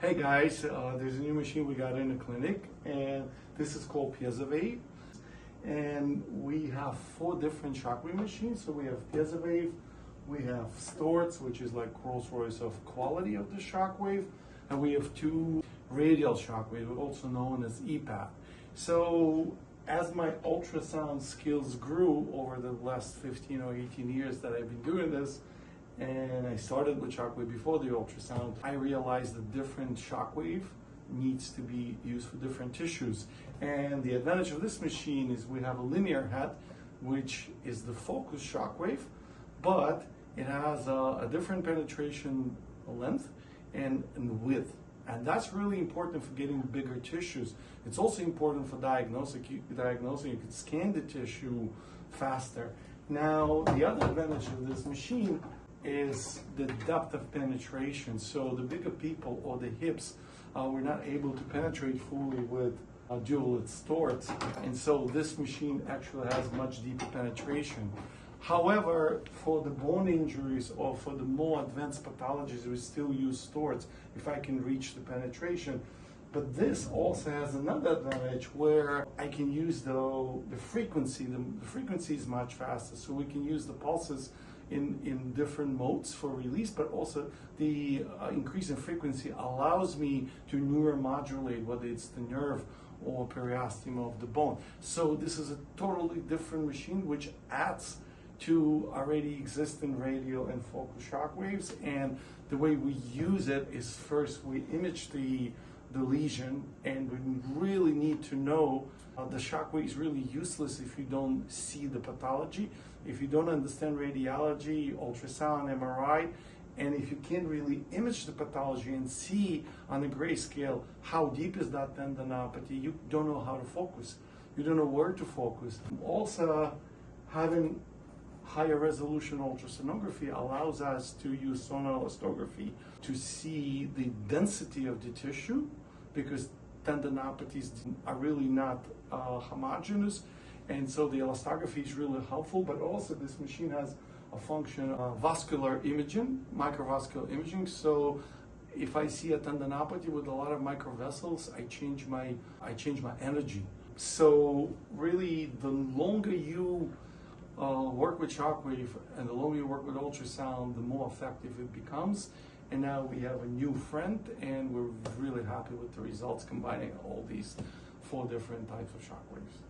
Hey guys, there's a new machine we got in the clinic, and this is called PiezoWave. And we have 4 different shockwave machines. So we have PiezoWave, we have Storz, which is like Rolls-Royce of quality of the shockwave, and we have 2 radial shockwave, also known as EPAP. So as my ultrasound skills grew over the last 15 or 18 years that I've been doing this, and I started with shockwave before the ultrasound, I realized that different shockwave needs to be used for different tissues. And the advantage of this machine is we have a linear head, which is the focus shockwave, but it has a different penetration length and width. And that's really important for getting bigger tissues. It's also important for diagnosing. You can scan the tissue faster. Now, the other advantage of this machine is the depth of penetration. So the bigger people or the hips were not able to penetrate fully with dual Storz, and so this machine actually has much deeper penetration. However, for the bone injuries or for the more advanced pathologies, we still use Storz if I can reach the penetration. But this also has another advantage where I can use the frequency. The frequency is much faster, so we can use the pulses in different modes for release, but also the increase in frequency allows me to neuromodulate, whether it's the nerve or periosteum of the bone. So this is a totally different machine which adds to already existing radial and focal shock waves. And the way we use it is, first we image the lesion, and we really need to know the shockwave is really useless if you don't see the pathology, if you don't understand radiology, ultrasound, MRI, and if you can't really image the pathology and see on a grayscale how deep is that tendinopathy, you don't know how to focus. You don't know where to focus. Also, having higher resolution ultrasonography allows us to use sonar elastography to see the density of the tissue, because tendinopathies are really not homogeneous, and so the elastography is really helpful. But also this machine has a function of vascular imaging, microvascular imaging. So if I see a tendinopathy with a lot of microvessels, I change my energy. So really, the longer you work with shockwave and the longer you work with ultrasound, the more effective it becomes. And now we have a new friend, and we're really happy with the results combining all these 4 different types of shockwaves.